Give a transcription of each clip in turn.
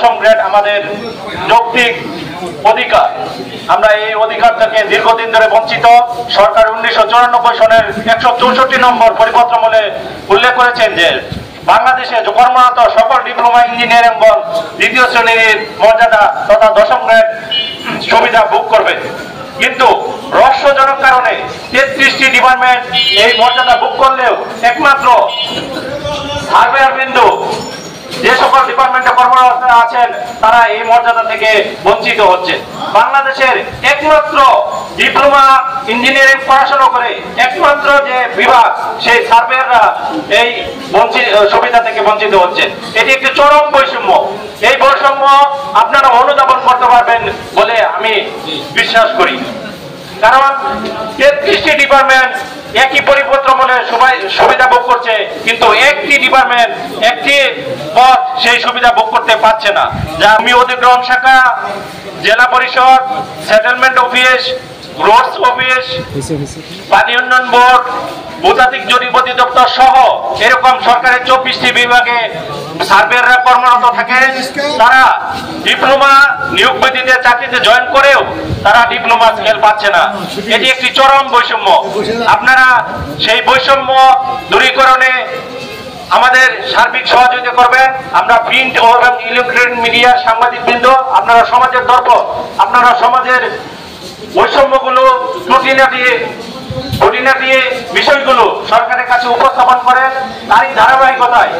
দশম গ্রেড আমাদের যৌক্তিক অধিকার। আমরা এই অধিকার থেকে দীর্ঘদিন ধরে বঞ্চিত। সরকার 1994 সনের 164 নম্বর পরিপত্রমূলে উল্লেখ করেছেন যে বাংলাদেশে কর্মরত সকল ডিপ্লোমা ইঞ্জিনিয়ারিং এবং দ্বিতীয় শ্রেণীর মর্যাদা তথা দশম গ্রেড সুবিধা ভোগ করবে। কিন্তু রহস্যজনক কারণে 33টি ডিপার্টমেন্ট এই মর্যাদা ভোগ করলেও একমাত্র সার্ভেয়ার বিন্দু যে সকল ডিপার্টমেন্টে কর্মরত আছেন তারা এই মর্যাদা থেকে বঞ্চিত হচ্ছে। বাংলাদেশের একমাত্র ডিপ্লোমা ইঞ্জিনিয়ারিং পড়াশোনা করে একমাত্র যে বিভাগ সেই সার্ভেয়াররা এই সুবিধা থেকে বঞ্চিত হচ্ছে। এটি একটি চরম বৈষম্য। এই বৈষম্য আপনারা অনুধাবন করতে পারবেন বলে আমি বিশ্বাস করি। কারণ 33টি ডিপার্টমেন্ট একই পরিপত্রমূলে সুবিধা ভোগ করছে, কিন্তু একটি ডিপার্টমেন্ট একটি পদ সেই সুবিধা ভোগ করতে পারছে না। যা ভূমি অধিগ্রহণ শাখা, জেলা পরিষদ, সেটেলমেন্ট অফিস, রোডস অফিস, পানি উন্নয়ন বোর্ড, ভূতাত্ত্বিক জরিপ অধিদপ্তর সহ এরকম সরকারের 24টি বিভাগে সার্ভেয়াররা কর্মরত থাকে। তারা ডিপ্লোমা নিয়োগ পদ্ধতিতে চাকরিতে জয়েন করেও তারা ডিপ্লোমা স্কেল পাচ্ছে না। এটি একটি চরম বৈষম্য। আপনারা সেই বৈষম্য দূরীকরণে আমাদের সার্বিক সহযোগিতা করবেন। আমরা প্রিন্ট এবং ইলেকট্রনিক মিডিয়ার সাংবাদিকবৃন্দ, আপনারা সমাজের দর্পণ, আপনারা সমাজের বৈষম্যগুলো খুঁটিনাটি বিষয়গুলো সরকারের কাছে উপস্থাপন করেন। তারই ধারাবাহিকতায়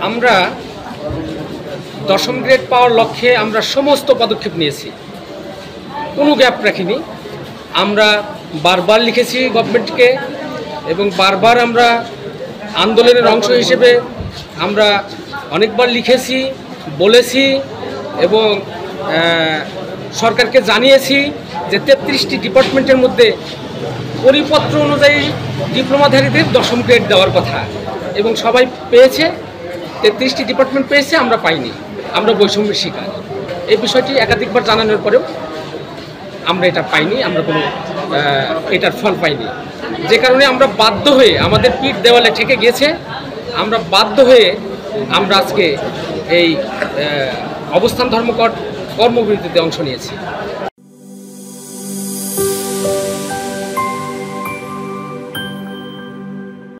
আমরা দশম গ্রেড পাওয়ার লক্ষ্যে আমরা সমস্ত পদক্ষেপ নিয়েছি, কোনো গ্যাপ রাখিনি। আমরা বারবার লিখেছি গভর্নমেন্টকে এবং বারবার আমরা আন্দোলনের অংশ হিসেবে আমরা অনেকবার লিখেছি, বলেছি এবং সরকারকে জানিয়েছি যে 33টি ডিপার্টমেন্টের মধ্যে পরিপত্র অনুযায়ী ডিপ্লোমাধারীদের দশম গ্রেড দেওয়ার কথা এবং সবাই পেয়েছে। 33টি ডিপার্টমেন্ট পেয়েছে, আমরা পাইনি। আমরা বৈষম্যের শিকার। এই বিষয়টি একাধিকবার জানানোর পরেও আমরা এটা পাইনি, আমরা কোনো এটার ফল পাইনি। যে কারণে আমরা বাধ্য হয়ে, আমাদের পিঠ দেওয়ালে ঠেকে গিয়েছে, আমরা বাধ্য হয়ে আমরা আজকে এই অবস্থান ধর্মঘট কর্মবিরতিতে অংশ নিয়েছি।